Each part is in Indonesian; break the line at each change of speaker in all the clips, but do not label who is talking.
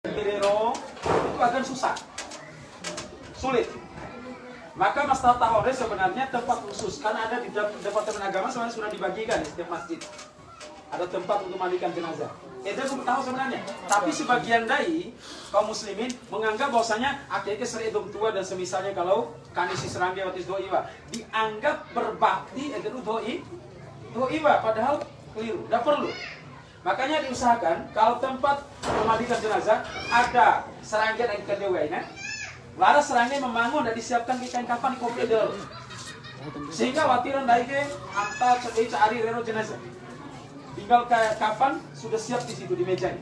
Kirero itu akan susah, sulit. Maka Masjid Tahore sebenarnya tempat khusus, karena ada di Departemen Agama sebenarnya sudah dibagikan di setiap masjid. Ada tempat untuk mandikan jenazah. Itu belum tahu sebenarnya. Tapi sebagian dari kaum muslimin menganggap bahwasanya akhirnya seri idum tua dan semisalnya kalau kanisi serangga watis doiwa dianggap berbakti itu doiwa, padahal keliru, tidak perlu. Makanya diusahakan kalau tempat memandikan jenazah ada serangga dan ikan dewaina, laras serangga membangun dan disiapkan di kain kapan di kopi dulu, sehingga watiran daige antar cari reno jenazah. Tinggal kapan sudah siap di situ di mejanya.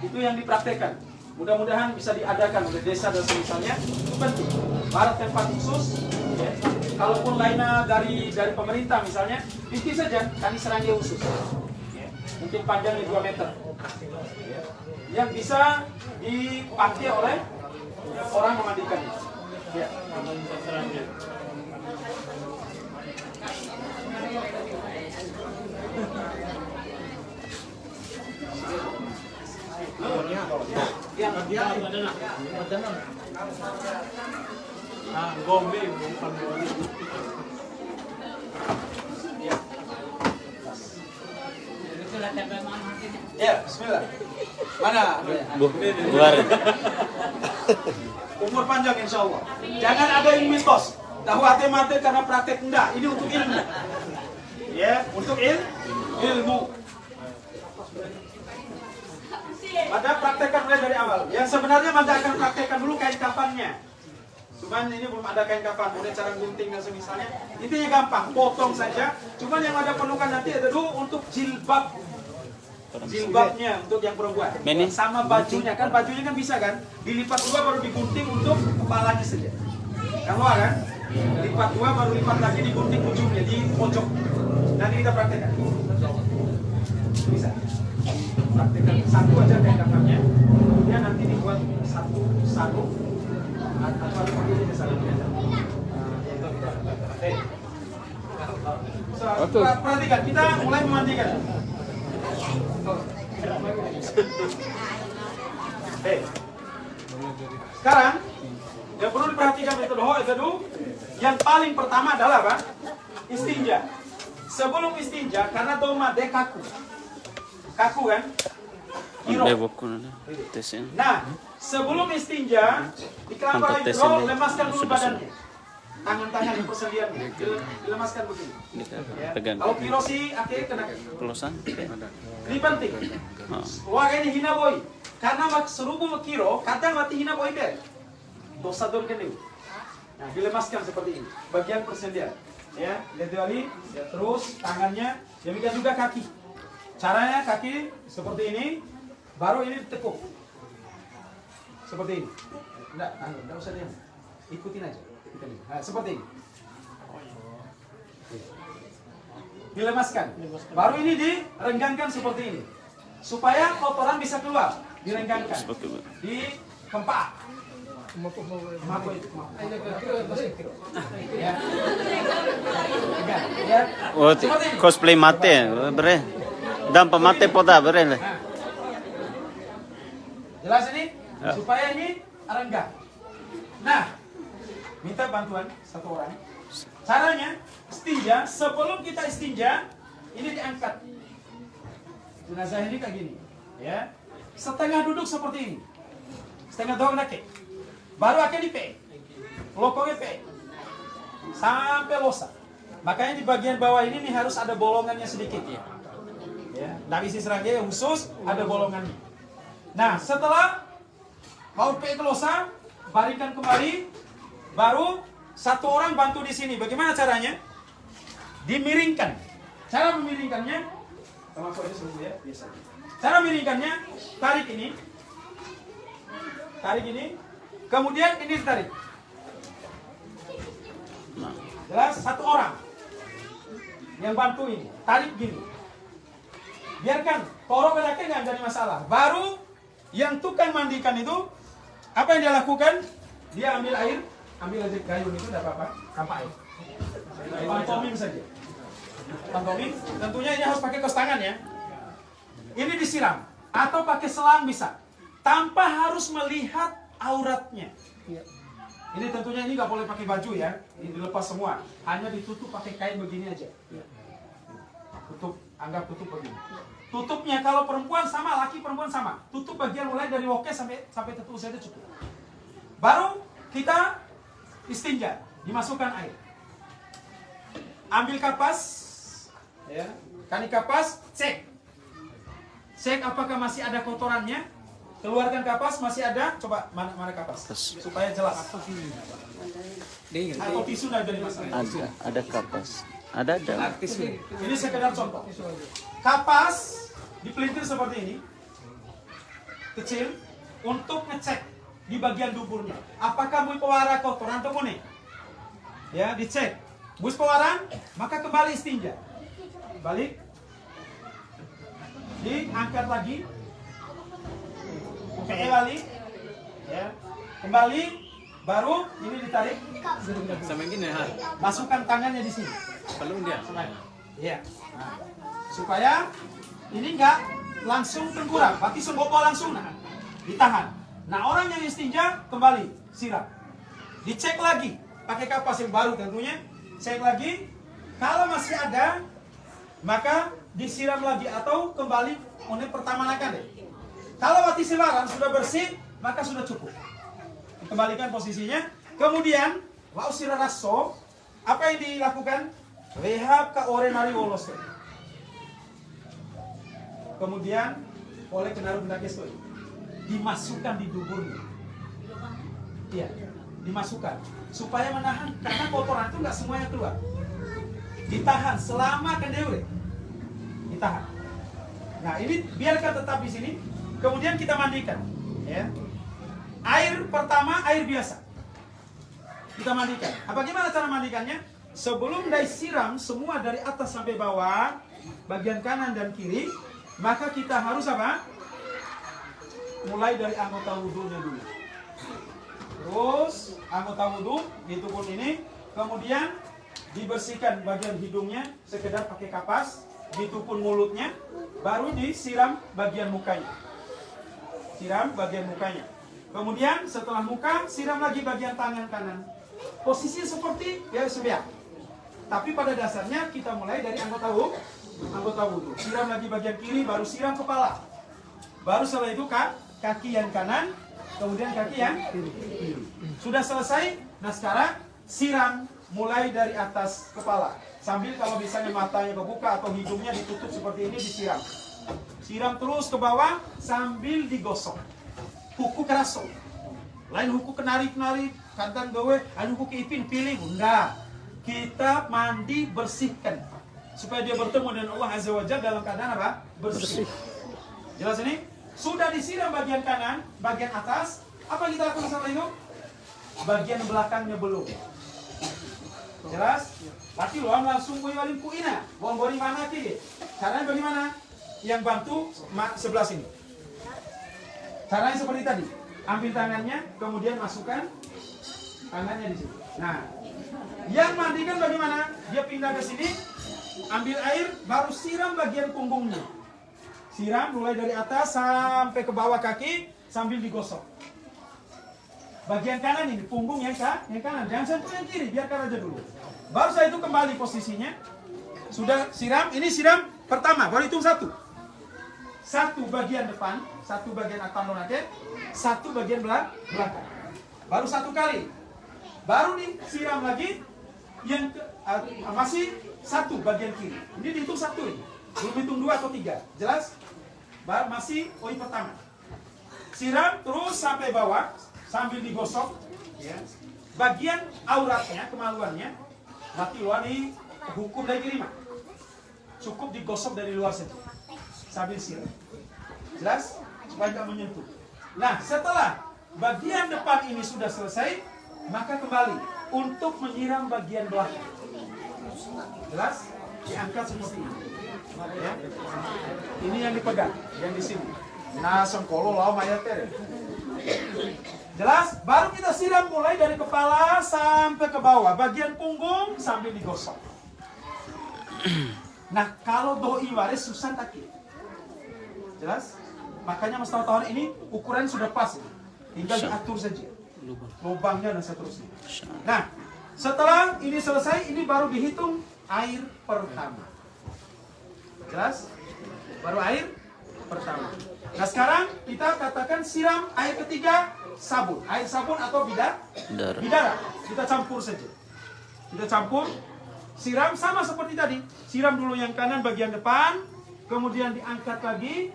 Itu yang dipraktekkan. Mudah-mudahan bisa diadakan oleh desa dan semisalnya. Itu penting. Barat tempat khusus. Ya. Kalaupun lainnya dari pemerintah misalnya, bikin saja kami serangga khusus. Mungkin panjangnya 2 meter, yang bisa dipakai oleh orang memandikannya. Ya. Ya, bismillah. Mana?
Luar.
Umur panjang insya Allah. Jangan ada yang mitos. Tahu mate karena praktek enggak. Ini untuk ilmu. Ya, untuk ilmu. Pada praktekkan mulai dari awal. Yang sebenarnya Anda akan praktekkan dulu kain kafannya. Cuman ini belum ada kain kafan, kemudian cara gunting dan semisalnya. Intinya gampang, potong saja. Cuman yang ada perlukan nanti ada dulu untuk jilbabnya untuk yang perempuan. Sama bajunya kan bisa kan dilipat 2 baru digunting untuk kepalanya saja. Keluar kan? Lipat 2 baru lipat lagi digunting ujungnya di pojok. Nanti kita praktekkan. Bisa. Praktekkan satu aja kain kafannya. Kemudian nanti dibuat satu sarung. Atau pakai ini sarungnya. Perhatikan, kita mulai memandikan. Sekarang yang perlu diperhatikan metode yang paling pertama adalah apa? Istinja. Sebelum istinja, karena doma de kaku kan? Kiro. Nah, sebelum istinja di kelapa itu lemaskan dulu badannya. Tangan-tangan yang persediaannya dilemaskan begini. Ya. Kalau kiro sih akhirnya kena
Pelosan.
ini penting. Wah ini hina boy. Karena serubung kiro, kadang mati hina boy deh. Dosa dong kan itu. Nah dilemaskan seperti ini. Bagian persendian. Ya, lihat kali. Ya, terus tangannya. Demikian juga kaki. Caranya kaki seperti ini. Baru ini ditekuk. Seperti ini. Enggak usah diam. Ikutin aja. Nah, seperti ini. Dilemaskan. Baru ini direnggangkan seperti ini. Supaya kotoran bisa keluar. Direnggangkan. Di kempak.
Oh, cosplay mate, bre. Dampa mate poda, bre.
Jelas ini? Supaya ini renggang. Nah, minta bantuan satu orang. Caranya istinja, sebelum kita istinja, ini diangkat. Jenazah ini kayak gini, ya. Setengah duduk seperti ini. Setengah doang nake. Baru akan dipe. Lokongnya pe. Sampai losa. Makanya di bagian bawah ini nih harus ada bolongannya sedikit ya. Ya, dari sisi serangga yang khusus ada bolongannya. Nah, setelah mau pe ke losa, baringkan kembali. Baru satu orang bantu di sini. Bagaimana caranya? Dimiringkan. Cara memiringkannya, termasuk ini sebelum ya, biasa. Cara memiringkannya, tarik ini, kemudian ini ditarik. Jelas satu orang yang bantu ini, tarik gini. Biarkan, torok belakang nggak jadi masalah. Baru yang tukang mandikan itu, apa yang dia lakukan? Dia ambil air. Ambil aja gayung itu tidak apa-apa, tanpa air. Pantomim saja. Pantomim, tentunya ini harus pakai kos tangan ya. Ini disiram atau pakai selang bisa. tanpa harus melihat auratnya.
Iya.
Ini tentunya ini nggak boleh pakai baju ya, ini dilepas semua, hanya ditutup pakai kain begini aja. Tutup, anggap tutup begini. Tutupnya kalau perempuan sama, laki perempuan sama. Tutup bagian mulai dari woke sampai tetu saja cukup. Baru kita istinja, dimasukkan air. Ambil kapas, ya, kani kapas, cek. Cek apakah masih ada kotorannya. Keluarkan kapas, masih ada. Coba mana kapas? Supaya jelas. Atau tisu nggak jadi masalah.
Ada kapas. Ada.
Ini sekedar contoh. Kapas dipelintir seperti ini, kecil, untuk ngecek di bagian duburnya. Apakah bui pewara kotoran atau kuning? Ya, dicek. Bui pewaran, maka kembali istinja. Balik. Diangkat lagi. Oke, balik. Ya. Kembali, baru ini ditarik.
Sama gini ha.
Masukkan tangannya di sini.
Perlu dia.
Iya. Nah, supaya ini enggak langsung tengkurap, berarti sembobo langsung nah. Ditahan. Nah, orang yang istinja kembali siram. Dicek lagi pakai kapas yang baru tentunya. Cek lagi. Kalau masih ada, maka disiram lagi atau kembali unit pertama nakan deh. Kalau mati silaran sudah bersih, maka sudah cukup. Kembalikan posisinya. Kemudian, lau siraraso, apa yang dilakukan? Rehab ka ore nari wolos. Kemudian, oleh kenaru benda kesto, dimasukkan di duburnya. Iya, dimasukkan. Supaya menahan, karena kotoran itu nggak semuanya keluar. Ditahan selama kendeure. Ditahan. Nah, ini biarkan tetap di sini. Kemudian kita mandikan, ya. Air pertama air biasa. Kita mandikan. Bagaimana cara mandikannya? Sebelum disiram semua dari atas sampai bawah, bagian kanan dan kiri, maka kita harus apa? Mulai dari anggota wudhunya dulu. Terus anggota wudhu ditupun ini, kemudian dibersihkan bagian hidungnya, sekedar pakai kapas, ditupun mulutnya, baru disiram bagian mukanya. Siram bagian mukanya. Kemudian setelah muka, siram lagi bagian tangan kanan. Posisi seperti ya sebiak. Tapi pada dasarnya kita mulai dari anggota wudhu. Siram lagi bagian kiri, baru siram kepala. Baru setelah itu kaki yang kanan, kemudian kaki yang kiri. Sudah selesai. Nah sekarang siram mulai dari atas kepala. Sambil kalau misalnya matanya kebuka atau hidungnya ditutup seperti ini, disiram. Siram terus ke bawah sambil digosok. Huku keraso. Lain huku kenari-kenari, kantan gawe, anu huku keipin pilih. Enggak. Kita mandi bersihkan. Supaya dia bertemu dengan Allah Azza wa Jalla dalam keadaan apa? Bersih. Jelas ini? Sudah disiram bagian kanan, bagian atas. Apa yang kita lakukan setelah itu? Bagian belakangnya belum. Jelas? Tapi lo langsung kuiwalim kuina. Buang bori mana ki? Caranya bagaimana? Yang bantu sebelah sini. Caranya seperti tadi. Ambil tangannya, kemudian masukkan tangannya di sini. Nah, yang mandikan bagaimana? Dia pindah ke sini, ambil air, baru siram bagian punggungnya. Siram mulai dari atas sampai ke bawah kaki sambil digosok. Bagian kanan ini, punggung yang kanan. Jangan sentuh yang kiri, biarkan aja dulu. Baru saya itu kembali posisinya. Sudah siram, ini siram pertama, baru hitung satu. Satu bagian depan, satu bagian atas lonake, satu bagian belakang. Baru satu kali. Baru disiram lagi, yang masih satu bagian kiri. Ini dihitung satu ini. Belum hitung 2 atau 3. Jelas? Masih pertama. Siram terus sampai bawah sambil digosok. Ya. Bagian auratnya, kemaluannya, mati luar ini hukum dari kiri. Cukup digosok dari luar saja. Sambil siram. Jelas? Supaya tidak menyentuh. Nah, setelah bagian depan ini sudah selesai, maka kembali untuk menyiram bagian belakang. Jelas? Diangkat seperti ini. Ya. Ini yang dipegang, yang di sini. Nah, sengkolo lau mayatnya. Jelas? Baru kita siram mulai dari kepala sampai ke bawah, bagian punggung sambil digosok. Nah, kalau doi waris susah tak? Jelas? Makanya Mas tahu ini ukuran sudah pas. Tinggal diatur saja. Lubangnya dan seterusnya. Nah, setelah ini selesai, ini baru dihitung air pertama. Jelas? Baru air pertama. Nah sekarang kita katakan siram air ketiga sabun. Air sabun atau bidara. Kita campur saja. Kita campur, siram sama seperti tadi. Siram dulu yang kanan bagian depan, kemudian diangkat lagi,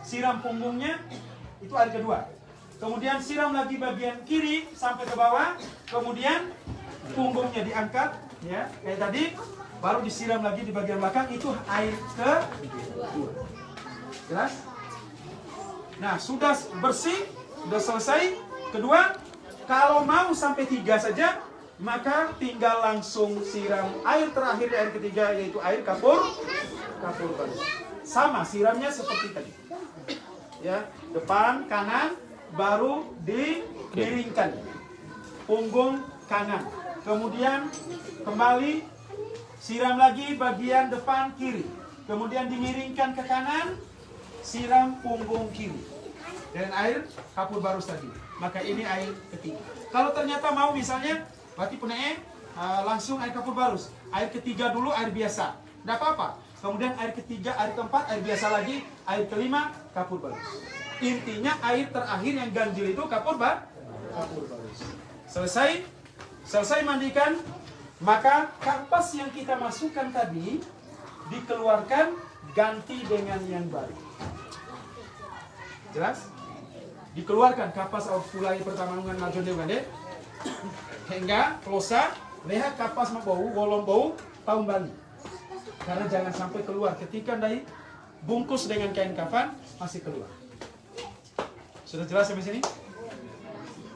siram punggungnya, itu air kedua. Kemudian siram lagi bagian kiri sampai ke bawah, kemudian punggungnya diangkat, ya kayak tadi, baru disiram lagi di bagian belakang, itu air kedua. Jelas? Nah, sudah bersih, sudah selesai. Kedua, kalau mau sampai 3 saja, maka tinggal langsung siram air terakhir, air ketiga, yaitu air kapur baru. Sama, siramnya seperti tadi. Ya, depan, kanan, baru dimiringkan. Punggung kanan. Kemudian kembali, siram lagi bagian depan kiri. Kemudian dimiringkan ke kanan, siram punggung kiri dengan air kapur barus tadi. Maka ini air ketiga. Kalau ternyata mau misalnya berarti punya langsung air kapur barus. Air ketiga dulu air biasa, tidak apa-apa. Kemudian air ketiga, air keempat air biasa lagi, air kelima kapur barus. Intinya air terakhir yang ganjil itu kapur barus. Selesai mandikan, maka kapas yang kita masukkan tadi dikeluarkan, ganti dengan yang baru. Jelas? Dikeluarkan kapas pulai pertama dengan majon deh. Hingga plosa, lihat kapas mau golong bau tahun Bali. Karena jangan sampai keluar ketika dari bungkus dengan kain kafan masih keluar. Sudah jelas sampai sini?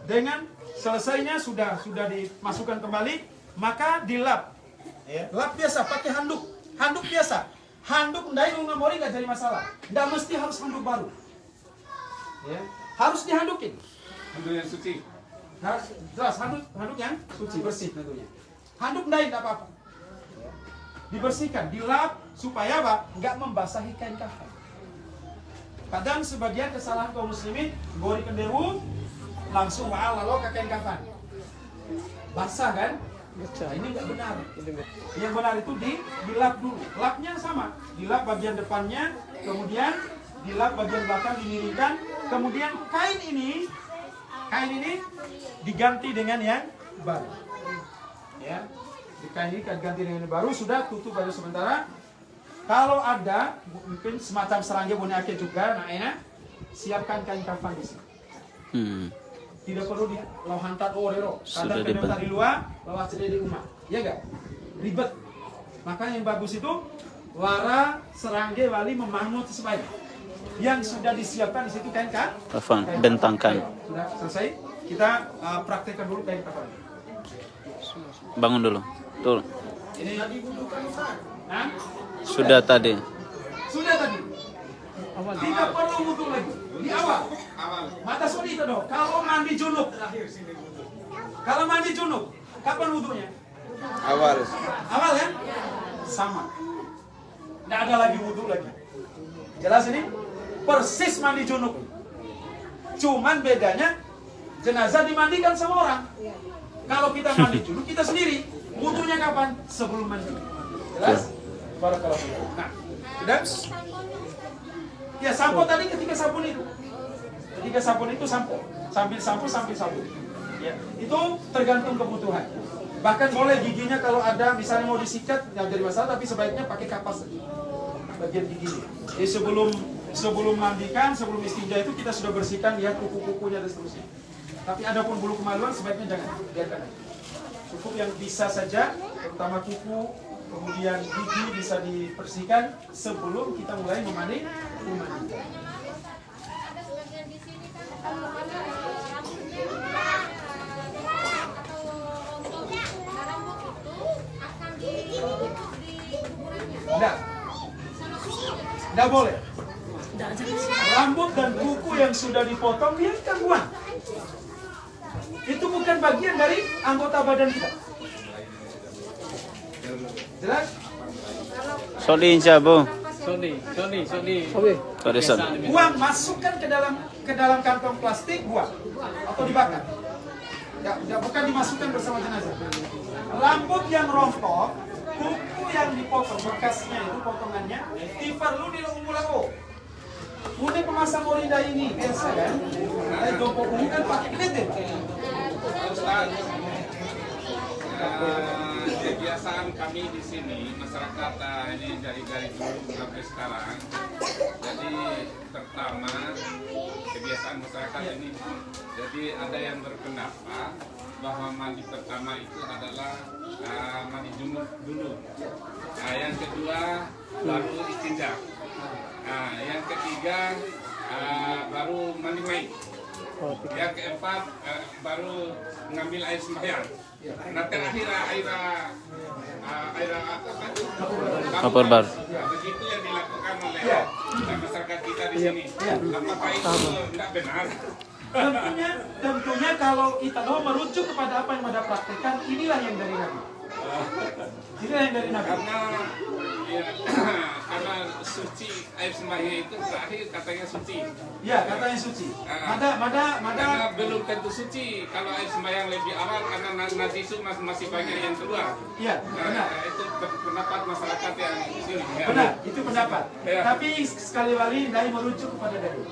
Dengan selesainya sudah dimasukkan kembali, maka dilap. Ya, lap biasa pakai handuk biasa. Handuk ndai ngamori nggak jadi masalah. Nggak mesti harus handuk baru. Ya, harus dihandukin.
Handuk yang suci.
Harus jelas handuk yang suci bersih tentunya. Handuk ndai tidak apa-apa. Dibersihkan, dilap supaya apa? Nggak membasahi kain kafan. Kadang sebagian kesalahan kaum muslimin gori kenderu langsung lalu ke kain kafan. Basah kan? Nah, ini nggak benar. Yang benar itu dilap dulu. Lapnya sama. Dilap bagian depannya, kemudian dilap bagian belakang, dimiringkan. Kemudian kain ini diganti dengan yang baru. Ya, kain ini diganti dengan yang baru. Sudah tutup baru sementara. Kalau ada mungkin semacam serangga punya akhir juga, siapkan kain kafan di sini. Tidak perlu di hantar orero. Kadang pendeta di luar, bawa CD di rumah. Ya enggak? Ribet. Maka yang bagus itu wara serangga wali memangut sebaik. Yang sudah disiapkan di situ kain kafan, bentangkan. Sudah selesai. Kita praktekkan dulu kain kafan.
Bangun dulu. Tuh.
Ini
sudah tadi.
Tidak perlu wudhu lagi. Di awal. Mata suri itu dong. Kalau mandi junub. Kapan wudhunya?
Awal
Kan? Sama. Tidak ada lagi wudhu lagi. Jelas ini? Persis mandi junub. Cuman bedanya jenazah dimandikan sama orang. Kalau kita mandi junub, kita sendiri. Wudhunya kapan? Sebelum mandi. Jelas? Barakallahu. Nah, sudah? Ya, sampo tadi ketika sabun itu. Sambil sabun. Ya, itu tergantung kebutuhan. Bahkan boleh giginya kalau ada misalnya mau disikat, nggak jadi masalah, tapi sebaiknya pakai kapas bagian giginya. Jadi sebelum mandikan, sebelum istinja itu kita sudah bersihkan, lihat kuku-kukunya dan seterusnya. Tapi ada pun bulu kemaluan sebaiknya jangan, biarkan. Cukup yang bisa saja, terutama kuku, kemudian gigi bisa dibersihkan sebelum kita mulai memandikan. Tidak boleh. Rambut dan kuku yang sudah dipotong biarkan buang. Itu bukan bagian dari anggota badan kita. Jelas?
Solin siya, Bu.
Sony.
Oke.
Sorry, son.
Buang, masukkan ke dalam kantong plastik, buang atau dibakar. Ya, bukan dimasukkan bersama jenazah. Rambut yang rontok, kuku yang dipotong, bekasnya itu potongannya, tifarlu di umulao. Mune pemasang orida ini biasa kan? Ada jompo ungu kan pakai glitter.
Kebiasaan kami di sini masyarakat ini dari dulu sampai sekarang. Jadi pertama kebiasaan masyarakat ini. Jadi ada yang berpendapat bahwa mandi pertama itu adalah mandi junub dulu. Yang kedua baru istinja. Yang ketiga baru mandi main. Yang keempat baru mengambil air sembahyang. Nah terakhir air apa itu?
Kapur bar.
Begitu yang dilakukan oleh masyarakat kita di sini. Apakah itu tidak benar?
Tentunya kalau kita mau merujuk kepada apa yang Anda praktekkan, inilah yang dari Nabi. Inilah yang dari Nabi.
Karena suci air sembahyang itu terakhir katanya suci.
Ya, katanya suci.
Karena belum tentu suci kalau air sembahyang lebih awal karena najis itu masih banyak yang keluar.
Iya, benar.
Itu pendapat masyarakat yang di sini.
Benar, itu pendapat.
Ya.
Tapi sekali lagi dari merujuk kepada dari.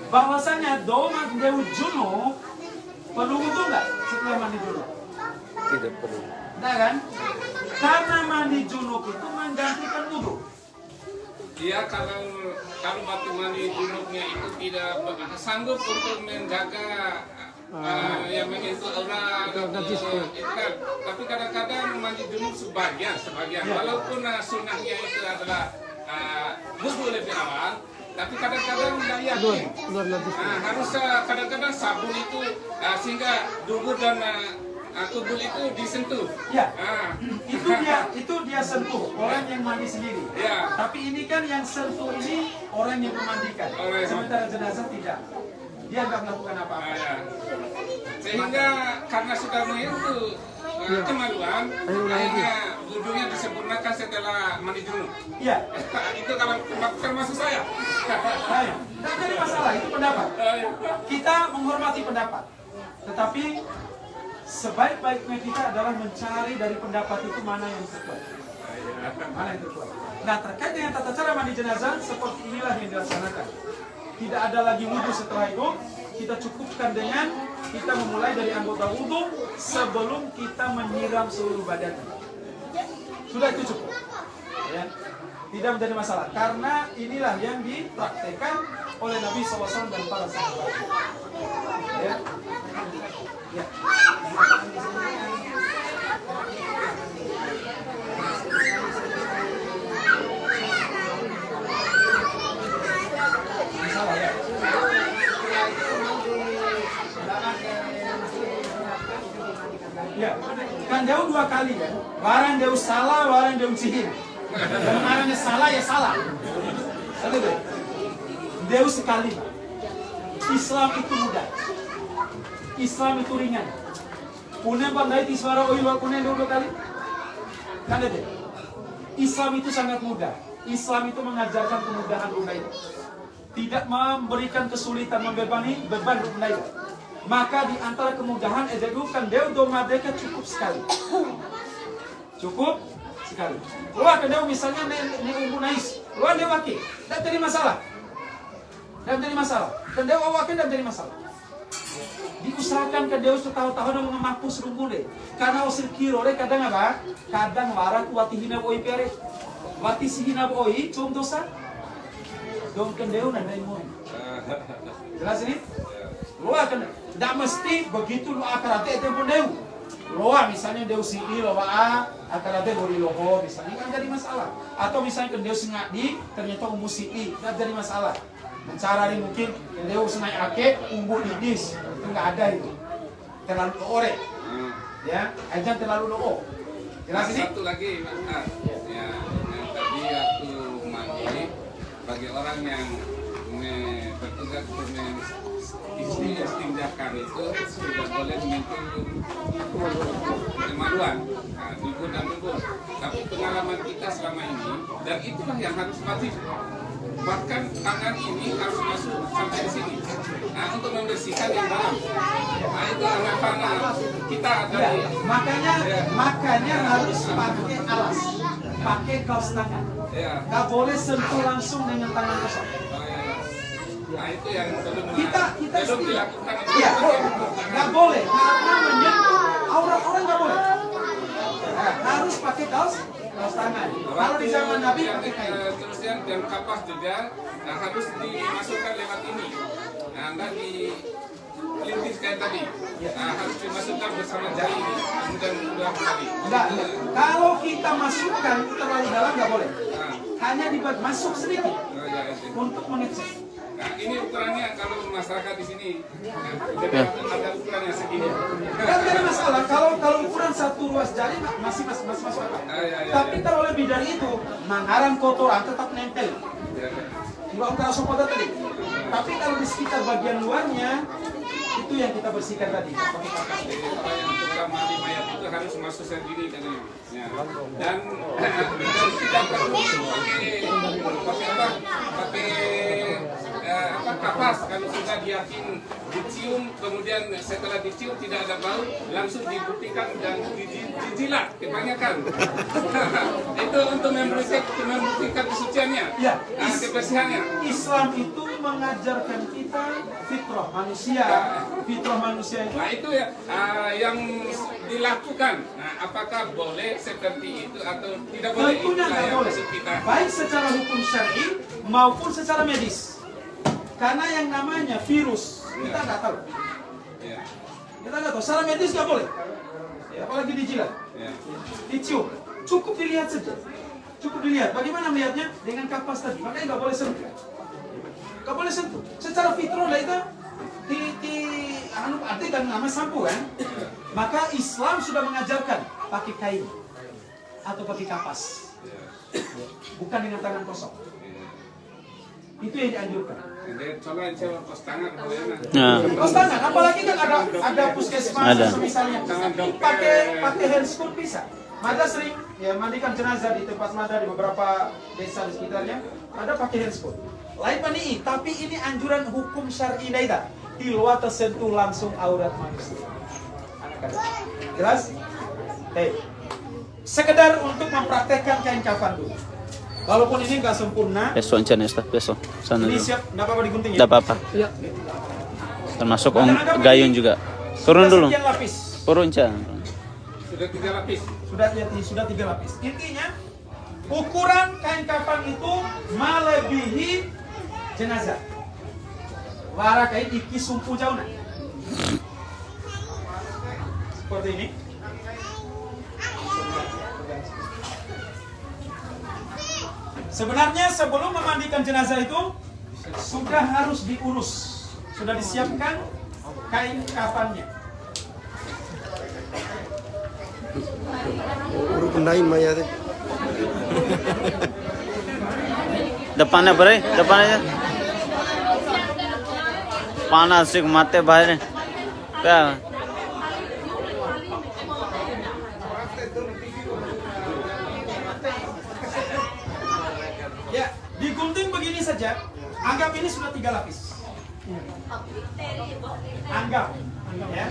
Bahwasanya doa Dewi Juno perlu wudu nggak setelah mandi junub?
Tidak perlu.
Nah kan? Karena mandi junub itu menggantikan wudu.
Iya, kalau batu mandi junubnya itu tidak sanggup untuk menjaga yang menyentuh aura itu kan. Tapi kadang-kadang mandi junub sebagian. Walaupun sunnahnya itu adalah wudu lebih awal, tapi kadang-kadang tidak yakin. Harus kadang-kadang sabun itu sehingga dubur dan kubur itu disentuh.
Ya, itu dia sentuh orang yang mandi sendiri.
Ya.
Tapi ini kan yang sentuh ini orang yang memandikan. Sementara jenazah tidak. Dia nggak melakukan apa-apa.
Ya. Sehingga karena sudah menyentuh kemaluan, akhirnya wudhunya disempurnakan setelah mandi junub.
Iya.
Itu kalau termasuk saya.
Baik. Nggak jadi masalah, itu pendapat. Kita menghormati pendapat. Tetapi sebaik-baiknya kita adalah mencari dari pendapat itu mana yang terkuat. Mana yang terkuat. Nah, terkait dengan tata cara mandi jenazah, seperti inilah yang dilaksanakan. Tidak ada lagi wudhu setelah itu, kita cukupkan dengan kita memulai dari anggota wudhu sebelum kita menyiram seluruh badan. Sudah itu cukup. Ya. Tidak menjadi masalah, karena inilah yang dipraktekkan oleh Nabi SAW dan para sahabat. Ya. Ya. Masalah ya. Ya, kan jauh dua kali kan. Barang jauh salah, barang jauh sihir. Kalau marahnya salah ya salah. Satu deh. Deus sekali. Islam itu mudah. Islam itu ringan. Punya pandai di suara oiwa punya dua kali. Kan deh. Islam itu sangat mudah. Islam itu mengajarkan kemudahan bunda itu. Tidak memberikan kesulitan, membebani beban bunda itu. Maka di antara kemudahan ejegukan deu doma deka cukup sekali. Cukup sekali. Wah, kedau misalnya ne umbu nais. Wah, dia waki. Dan jadi masalah. Dan jadi masalah. Kedau awakin dan jadi masalah. Diusahakan kedau tahu-tahu dan mengemapus rumbule. Karena usir kiro kadang apa? Kadang warak wati hina boi pere. Wati si hina boi cum dosa. Dong kedau dan dari mon. Jelas ini? Wah, kan tidak mesti begitu lu akarate itu pun deu. Loa misalnya deu sini loa akarate bori loho misalnya kan jadi masalah. Atau misalnya kan deu sengadi ternyata umbu sini tidak jadi masalah. Cara ini mungkin deu senai ake umbu lidis itu nggak ada itu. Terlalu ore. Ya, aja terlalu loo. Jelas ini?
Satu lagi, ya, yang tadi waktu mandi bagi orang yang bertugas untuk istinja dikerjakan itu tidak boleh menyentuh kemaluan, dubur dan dubur. Tapi pengalaman kita selama ini, dan itulah yang harus wajib. Bahkan tangan ini harus masuk sampai di sini. Nah, untuk membersihkan yang dalam. Nah, itu harapan kita dari
Makanya harus pakai alas, pakai kaos tangan.
ya.
Nggak boleh sentuh langsung dengan tangan kosong.
Nah, itu yang
Kita
belum dilakukan.
Iya, nggak boleh karena menyentuh aurat orang nggak boleh. Nah, harus pakai kaos tangan. Kalau di zaman Nabi pakai kain.
Terus yang kapas juga harus dimasukkan lewat ini. Nah, nggak dilintis kayak tadi. Nah, harus dimasukkan bersama jari ini. Kemudian keluar kembali.
Enggak. Kalau kita masukkan terlalu dalam nggak boleh.
Nah,
Hanya dibuat masuk sedikit
ya.
untuk mengecek.
Nah, ini ukurannya kalau masyarakat di sini. Jadi ada ukurannya segini.
Kan tidak ada masalah. Kalau ukuran satu ruas jari masih masuk akal. Tapi kalau lebih dari itu, mengarang kotoran tetap nempel. Nggak utara sopoda tadi. Tapi kalau di sekitar bagian luarnya, itu yang kita bersihkan tadi. Pakai kapas.
Jadi kalau yang tukang mandi mayat itu harus masuk sendiri katanya. Ya. Dan tidak perlu pakai kapas kalau sudah diyakin dicium, kemudian setelah dicium tidak ada bau, langsung dibuktikan dan dijilat kebanyakan. Itu untuk membuktikan kesuciannya,
Ya,
kebersihannya.
Islam itu mengajarkan kita fitrah manusia. Fitrah manusia itu
Nah itu ya yang dilakukan. Nah apakah boleh seperti itu atau tidak boleh?
tentunya
Itulah
nggak
yang
boleh.
maksud kita.
Baik secara hukum syar'i maupun secara medis. Karena yang namanya virus kita nggak tahu.
Ya,
Kita nggak tahu. Secara medis nggak boleh. Ya, apalagi dijilat,
ya.
dicium. Cukup dilihat saja. Cukup dilihat. Bagaimana melihatnya? Dengan kapas tadi. Makanya nggak boleh sentuh. Nggak boleh sentuh. Secara fitrah lah itu arti dan nama sampo kan. Maka Islam sudah mengajarkan pakai kain atau pakai kapas. Bukan dengan tangan kosong. Itu yang dianjurkan.
Jadi coba pos tangan boleh
Nah,
Kaos tangan, apalagi kan ada puskesmas
Ada.
misalnya. Pakai handskut bisa. Mada sering ya mandikan jenazah di tempat Mada di beberapa desa di sekitarnya. Ada pakai handskut. Lain pani, tapi ini anjuran hukum syar'i daida. Di luar tersentuh langsung aurat manusia. Anak-anak. Jelas? Sekedar untuk mempraktekkan kain kafan dulu. Walaupun ini nggak sempurna,
besok aja nih, besok. Sana
ini
dulu.
siap, nggak apa-apa digunting ya?
Tidak apa-apa.
Iya.
Termasuk Om Gayun juga. Turun dulu.
Sekian lapis.
Turun, Chan.
sudah 3 lapis.
Sudah 3 lapis. Intinya ukuran kain kafan itu melebihi jenazah. Wara kain iki sumpu jauhna. Seperti ini. Sebenarnya sebelum memandikan jenazah itu sudah harus diurus, sudah disiapkan kain kafannya.
Urut kendain mayat.
Depannya bre, depannya. Panas sih mate bahaya. Ya.
Ya, digunting begini saja. Anggap ini sudah 3 lapis. Anggap, ya.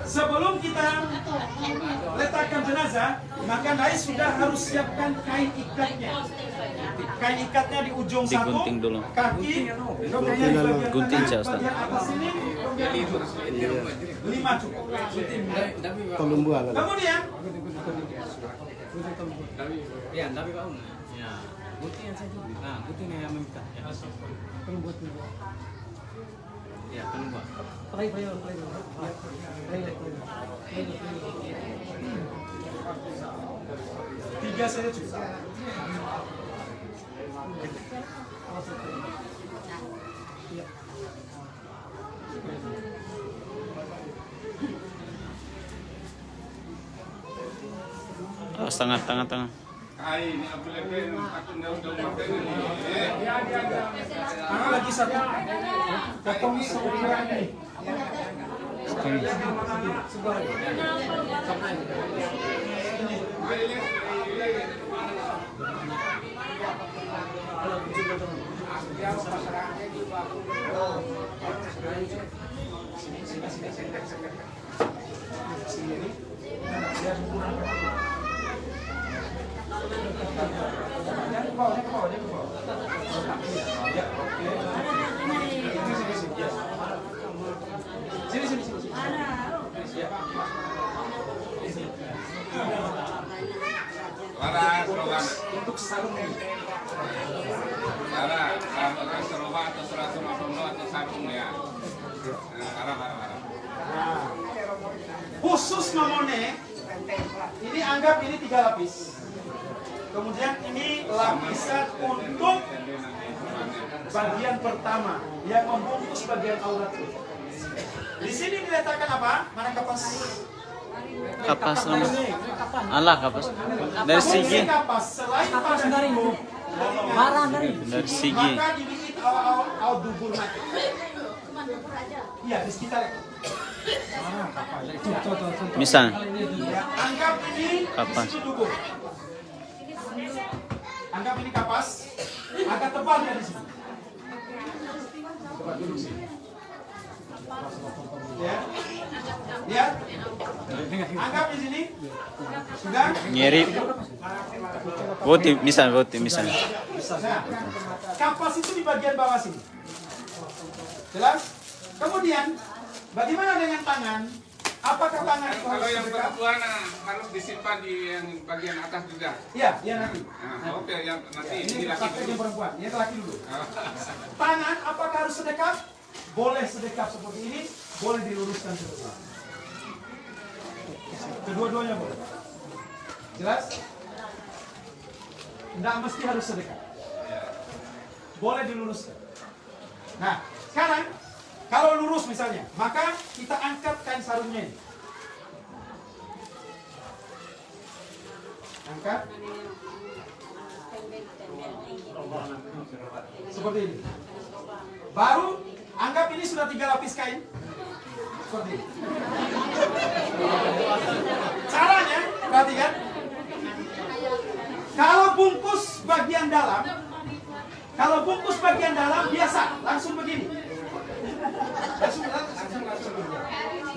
Sebelum kita letakkan jenazah, maka Nai sudah harus siapkan kain ikatnya. Kain ikatnya di ujung satu,
Digunting dulu.
kaki, kemudian di bagian
Gunting
tengah,
saya, Ustaz.
bagian atas ini, kemudian 5 cukup. Gunting.
Tolong buang.
Kemudian
Ya, tapi Pak ya, gunting saja. Nah, gunting yang mengikat. Ya, perlu buat dulu. Ya, perlu buat.
tiga saja cukup.
Oh, setengah, tengah.
Ini apa lagi? Aku nggak udah makan ini.
bagi satu. Potong seukuran ini.
Lara, slogan.
Untuk sarung ini.
Lara, seroba atau 150 atau sarung ya. Arah.
Khusus Mamone, ini anggap ini 3 lapis. Kemudian ini lapisan untuk bagian pertama yang membungkus bagian aurat. Di sini diletakkan apa? Mana kapas?
Kapas lama. Alah kapas. Dari segi.
Kapas selain pada
dari
itu,
barang dari
Dari segi.
maka dibikin awal dubur mati. Iya, di sekitar itu.
Misal.
Ya, anggap ini
Kapas.
di situ dubur. Anggap ini kapas, agak tebal ya di sini. Coba duduk sini. Ya, lihat. Anggap di sini. Sudah.
Nyeri. Voti, misal.
Nah, kapas itu di bagian bawah sini. Jelas? Kemudian, bagaimana dengan tangan? Apakah tangan itu
Kalau
harus
yang
sedekap?
perempuan harus disimpan di yang bagian atas juga.
Iya, iya nanti.
Nah, oke, yang nanti
Ini
ini laki
laki
dulu.
yang perempuan, ini laki dulu. Tangan, apakah harus sedekap? Boleh sedekap seperti ini, boleh diluruskan seperti ini. Kedua-duanya boleh. Jelas? Tidak mesti harus sedekap. Boleh diluruskan. Nah, sekarang kalau lurus misalnya, maka kita angkat kain sarungnya ini. Angkat. Seperti ini. Baru anggap ini sudah 3 lapis kain. Seperti ini. Caranya, perhatikan. Kalau bungkus bagian dalam biasa, langsung begini.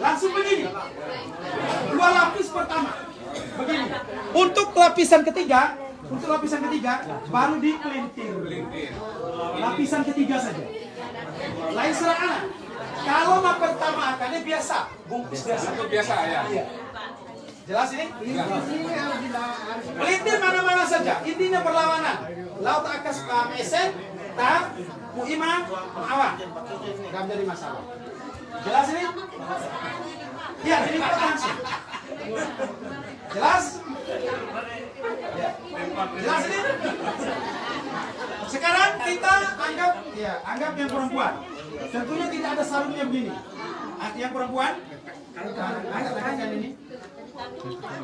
Langsung begini. 2 lapis pertama. Begini. Untuk lapisan ketiga baru dipelintir. Lapisan ketiga saja. Lain serang. Kalau pertama akannya biasa, bungkus biasa.
Itu biasa ya.
Iya. Jelas ini? Pelintir mana-mana saja. Intinya perlawanan. Laut akas esen, tak, mu'imah, ma'awan. Gak menjadi masalah. Jelas ini? Ya, ini langsung. Jelas? Ya. Jelas ini? Sekarang kita anggap yang perempuan. Tentunya tidak ada sarungnya begini. Yang perempuan, angkat ini.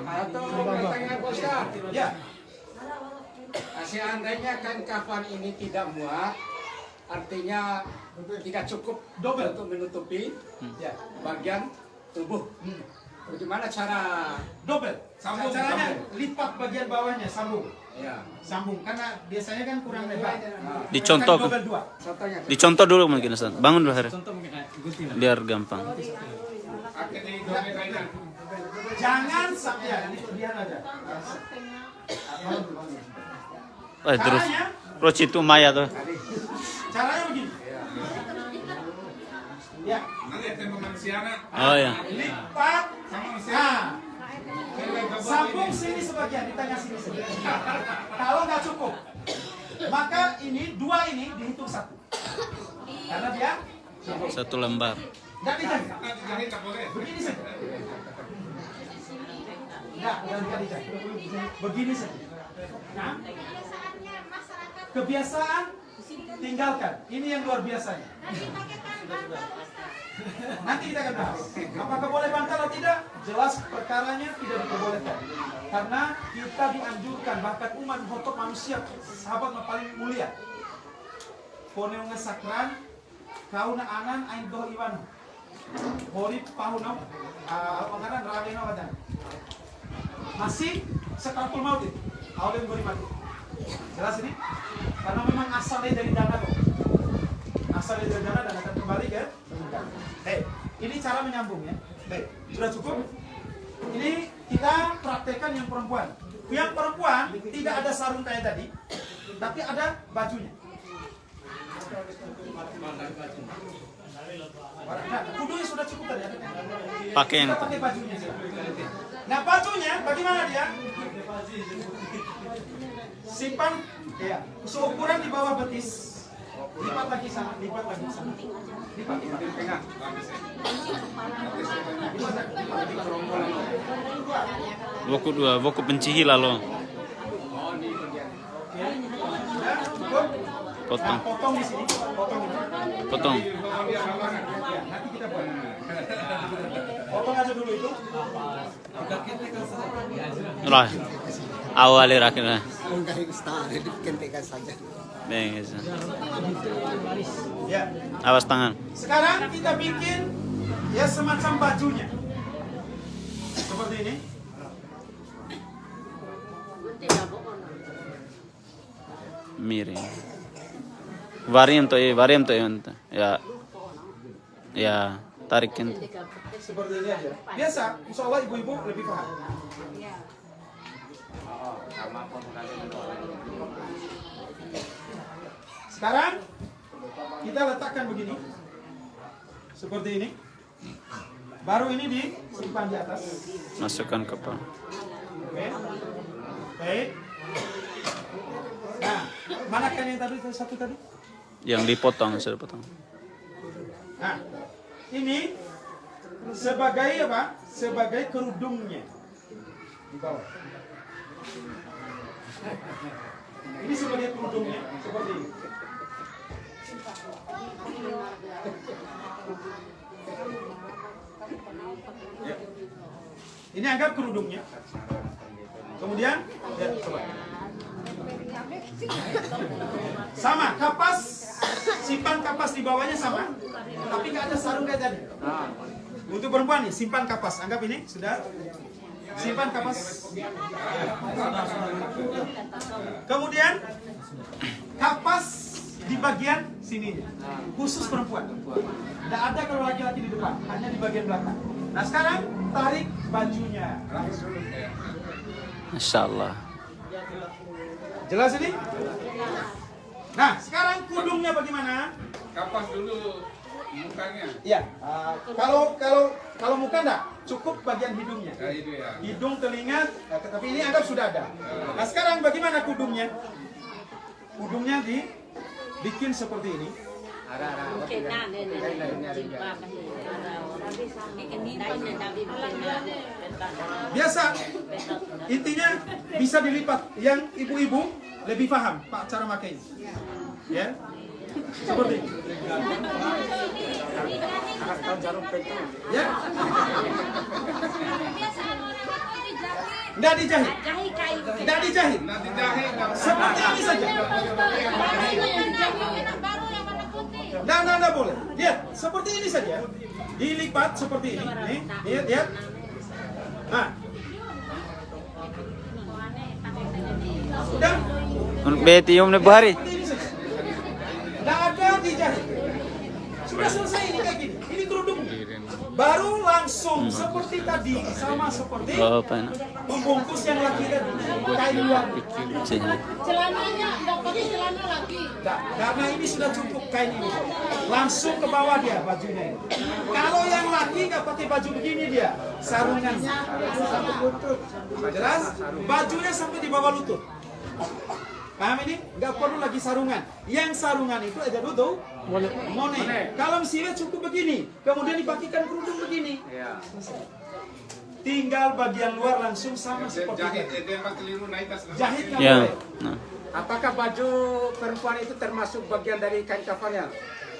Atau pertanyaan Ustaz,
Ya.
seandainya kan kafan ini tidak muat, artinya tidak cukup
Double.
untuk menutupi
Ya.
bagian tubuh. Bagaimana cara?
Double.
Sambung,
Caranya
sambung.
lipat bagian bawahnya, sambung.
Ya,
Sambung karena biasanya kan kurang lebar.
Dicontoh.
Double 2.
contohnya.
Dicontoh dulu mungkin Ustaz. Bangun dulu hari.
Contoh mungkin gunting lah.
Biar gampang.
Akhirnya ini kainan.
Jangan sampai ya, ini kelebihan aja.
Terus. Terus itu Maya tuh.
Caranya begini. Ya,
Nanti tempat manusia nak.
Oh ya.
lipat.
Sama manusia.
Nah, sambung sini sebagian, di tengah sini sebagian. Kalau nggak cukup, maka ini 2 ini dihitung 1. Karena dia
Satu lembar.
nggak dijaga.
Nanti jahit tak boleh.
Begini saja. Enggak dijaga. Begini saja. Nah, kebiasaan tinggalkan. Ini yang luar biasanya. Nanti kita akan bahas. Apakah boleh bantal atau tidak? Jelas perkaranya tidak diperbolehkan. Karena kita dianjurkan, bahkan umat khotob manusia, sahabat yang paling mulia. Poneo ngesakran, kau na anan ain doh iwan. Hori pahuno, penganan rageno wajan. Masih sekarpul maut itu, awalnya beri mati. Jelas ini? Karena memang asalnya dari dana kok. Asalnya dari dana dan akan kembali ke permukaan. Ini cara menyambung ya. Sudah cukup? Ini kita praktekkan yang perempuan. Yang perempuan tidak ada sarung kayak tadi, tapi ada bajunya. Nah, kudunya sudah cukup tadi.
Pakai yang
Kita pakai bajunya. Nah, bajunya bagaimana dia? Simpan, ya, seukuran di bawah betis. Lipat lagi sana, lipat lagi sana. Lipat.
Tengah, lapis ya.
Boku pencihila lo.
Nah,
Potong.
potong di sini, potong ini.
Potong.
Ya, nanti kita buat. Potong aja dulu itu.
Lah. Awal rakyat.
Enggak istana, dikentekan saja.
Baik.
Ya.
Awas tangan.
Sekarang kita bikin ya semacam bajunya. Seperti ini.
Miring. Varian to ya. Ya, tarikin.
Seperti ini aja. Biasa, insya Allah ibu-ibu lebih paham. Sekarang kita letakkan begini. Seperti ini. Baru ini disimpan di atas.
Masukkan ke pan.
Oke. Baik. Nah, manakan yang tadi satu tadi?
Yang dipotong, sudah potong.
Nah, ini sebagai apa? Sebagai kerudungnya di bawah. Ini sebagai kerudungnya, seperti ini. Ini anggap kerudungnya. Kemudian, ya, coba. Sama, kapas, simpan kapas di bawahnya sama, tapi nggak ada sarung kayak tadi. Untuk perempuan nih, simpan kapas. Anggap ini sudah. Simpan kapas. Kemudian kapas di bagian sininya, khusus perempuan. Tidak ada kalau laki-laki di depan, hanya di bagian belakang. Nah sekarang tarik bajunya.
Masya Allah.
Jelas ini? Nah sekarang kudungnya bagaimana?
Kapas dulu mukanya.
Iya. Kalau muka enggak, cukup bagian hidungnya.
Ya itu ya.
Hidung, telinga, tapi ini anggap sudah ada. Nah sekarang bagaimana kudungnya? Kudungnya dibikin seperti ini. Biasa, intinya bisa dilipat. Yang ibu-ibu lebih paham pak cara makainya. Ya, seperti ini. Ya. Nggak dijahit. Nggak dijahit.
Nanti jahit.
Seperti ini saja. Nggak boleh. Lihat, seperti ini saja. Dilipat seperti ini. Nih, lihat. Nah. Sudah.
Betium ne bahari.
Seperti ini saja. Nggak ada dijahit. Sudah selesai ini kayak gini. Ini kerudung. Baru langsung seperti tadi, sama seperti
Oh, apa?
membungkus yang laki tadi. Kain luar.
Sini.
Celananya nggak pakai celana lagi.
Nah, karena ini sudah cukup kain ini. Langsung ke bawah dia bajunya ini. Kalau yang laki nggak pakai baju begini dia, sarungannya. Jelas? Bajunya sampai di bawah lutut. Paham ini? Nggak perlu lagi sarungan. Yang sarungan itu aja dulu mone. Kalau mesiwe cukup begini, kemudian dipakaikan kerudung begini. Tinggal bagian luar langsung sama seperti
Jahit
itu.
dia pakai keliru naik tas.
Jahit nggak
Ya.
boleh.
Nah.
Apakah baju perempuan itu termasuk bagian dari kain kafannya?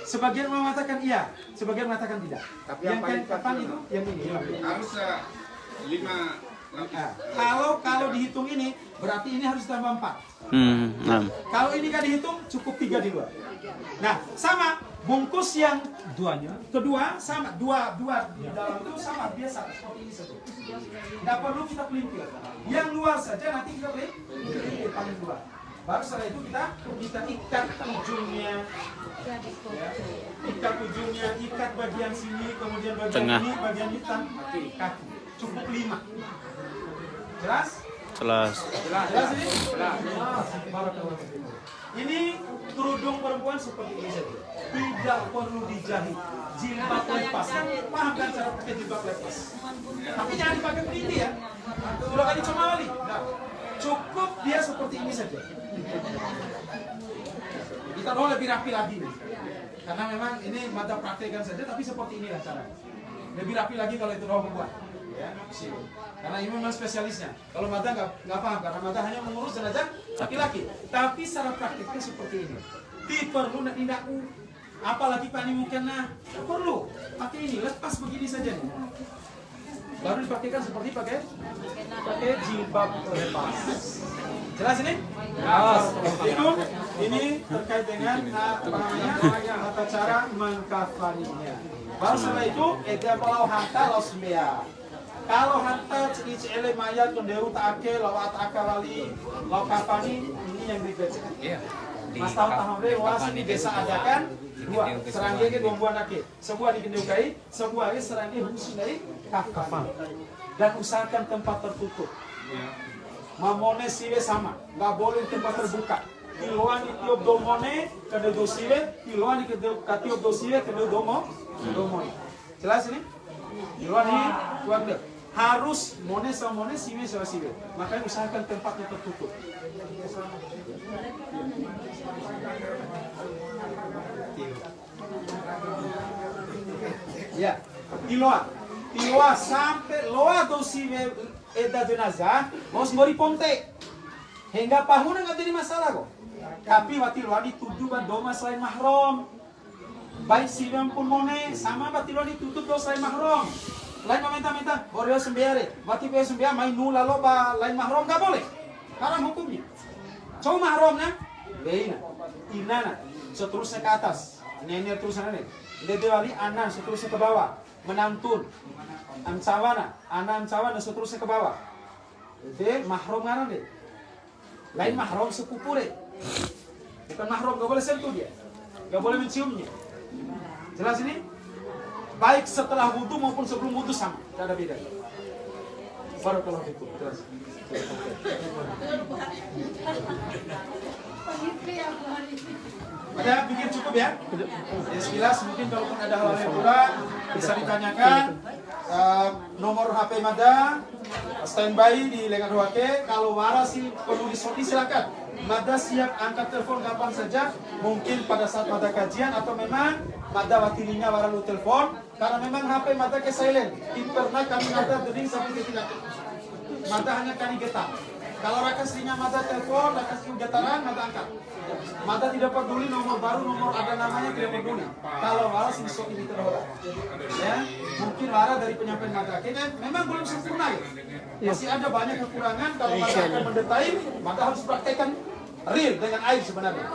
Sebagian mengatakan iya, sebagian mengatakan tidak.
Tapi
yang
yang
kain
paling
kafan
penting
itu yang ini.
Harus
Nah, kalau dihitung ini berarti ini harus tambah 4.
6.
Kalau ini kan dihitung cukup 3 di luar. Nah, sama bungkus yang kedua sama dua di dalam itu sama biasa seperti ini saja. Tidak perlu kita pelintir. Yang luar saja nanti kita pelintir paling luar. Baru setelah itu kita ikat ujungnya, ya. Ikat ujungnya, ikat bagian sini, kemudian bagian
Tengah.
ini, bagian hitam, kaki. Cukup 5. Jelas?
Jelas.
Jelas ini? Jelas. Barakallahu fikum. Ini kerudung perempuan seperti ini saja. Tidak perlu dijahit. Jilbab lepas. Paham kan cara pakai jilbab lepas? Tapi jangan dipakai peliti ya. Sudah kali cuma kali. Nah, cukup dia seperti ini saja. Kita tahu lebih rapi lagi nih. Karena memang ini mata praktekkan saja, tapi seperti inilah caranya. Lebih rapi lagi kalau itu doang membuat. Ya, karena ini memang spesialisnya. Kalau mata nggak paham, karena mata hanya mengurus jenazah laki-laki. Tapi secara praktiknya seperti ini. Tidak perlu nak tindaku. Apalagi Pak ini mungkin perlu pakai ini, lepas begini saja nih. Baru dipakaikan seperti pakai jilbab lepas. Jelas ini? Jelas. Itu ini terkait dengan tata cara mengkafaninya. Baru setelah itu kalau hantar losmea. Kalau hantar cile mayat kenderu taake lawat akawali law kafani ini yang dibacakan.
Iya.
Mas tahu was ini desa adakan dua serangga ke 2 buah nake. Sebuah di Kendeukai, sebuah lagi serangga khusus dari kafan. Dan usahakan tempat tertutup. Mamone siwe sama, nggak boleh tempat terbuka. Kiloan itiop domone kena dosiwe, kiloan katiop dosiwe kena domone. Jelas ini? Kiloan ini kuat deh. Harus mone sama mone, siwe sama siwe. Makanya usahakan tempatnya tertutup. Ya, Tiloa sampai loa dosiwe eda jenazah, harus mori ponte. Hingga pahuna nggak jadi masalah kok. Tapi batiloa dituduh doma selain mahram. Baik siwem pun mone sama batiloa ditutup do selain mahram. Lain meminta-minta, boreo sembiare, bati beo sembiare main nula loba lain mahram nggak boleh. Haram hukumnya. Coba mahramnya, beina, inana, seterusnya ke atas, nenek terusnya nenek. Dedewali anan seterusnya ke bawah, menantun, ancawana, anan ancawana seterusnya ke bawah. Jadi mahram ngaran deh. Lain mahram sepupu deh. Bukan mahram, gak boleh sentuh dia, gak boleh menciumnya. Jelas ini? Baik setelah wudhu maupun sebelum wudhu sama, tidak ada beda. Barakallahu fikum. Jelas. Ada pikir cukup ya? Ya sekilas mungkin kalaupun ada hal yang kurang bisa ditanyakan. Nomor HP Mada standby di lengan Wake. Kalau waras perlu disorti silakan. Mada siap angkat telepon kapan saja. Mungkin pada saat Mada kajian atau memang Mada watilinya waralu telepon. Karena memang HP Mada ke silent. Pernah kami Mada dering sampai tidak. Mada hanya kami getar. Kalau rakasnya Mada telepon, rakasnya getaran, Mada angkat. Mada tidak peduli nomor baru, nomor ada namanya tidak peduli. Kalau waras insok ini terhormat. Ya, mungkin waras dari penyampaian Mada. Kita memang belum sempurna ya. Masih ada banyak kekurangan. Kalau Mada akan mendetai, Mada harus praktekkan real dengan air sebenarnya.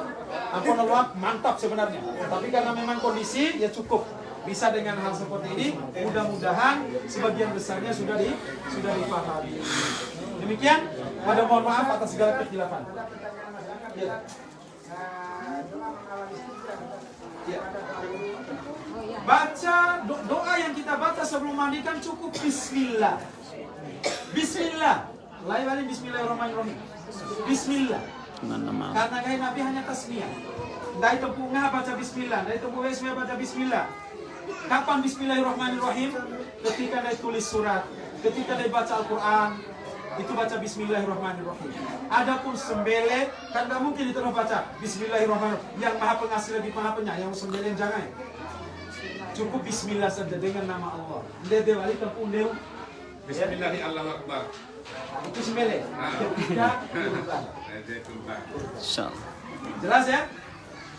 Ampun Allah mantap sebenarnya. Tapi karena memang kondisi ya cukup. Bisa dengan hal seperti ini, mudah-mudahan sebagian besarnya sudah dipahami. Demikian, pada mohon maaf atas segala kekhilafan. Ya. Ya. Baca doa yang kita baca sebelum mandikan cukup Bismillah. Bismillah. Lain Bismillahirrahmanirrahim. Bismillah. Karena gaya Nabi hanya tasmiyah. Dari tepungnya baca Bismillah, dari tepung Bismillah baca Bismillah. Kapan Bismillahirrahmanirrahim? Ketika dia tulis surat, ketika dia baca Al-Quran, itu baca Bismillahirrahmanirrahim. Adapun sembelih, kan gak mungkin itu baca Bismillahirrahmanirrahim. Yang maha pengasih lebih maha penyayang, yang sembelih jangan. Cukup Bismillah saja dengan nama Allah. Dia dewali tepung dia.
Bismillahirrahmanirrahim.
Itu sembelih. Ketika jelas ya?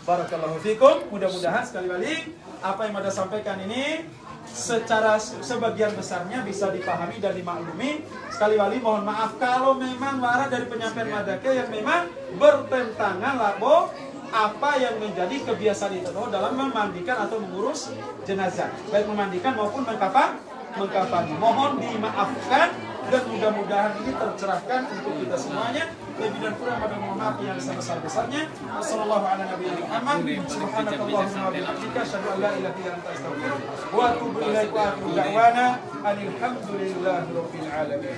Barakallahu fikum. Mudah-mudahan sekali balik apa yang Mada sampaikan ini secara sebagian besarnya bisa dipahami dan dimaklumi. Sekali lagi mohon maaf kalau memang warah dari penyampaian madake yang memang bertentangan labo apa yang menjadi kebiasaan itu dalam memandikan atau mengurus jenazah, baik memandikan maupun mengkafani. Mohon dimaafkan dan mudah-mudahan ini tercerahkan untuk kita semuanya. Lebih dan kurang pada mohon maaf yang sebesar-besarnya. Wassalamualaikum warahmatullahi wabarakatuh. Subhanakallahumma wa bihamdika asyhadu an la ilaha illa anta astaghfiruka wa atubu ilaik wa akhiru da'wana alhamdulillahi rabbil alamin.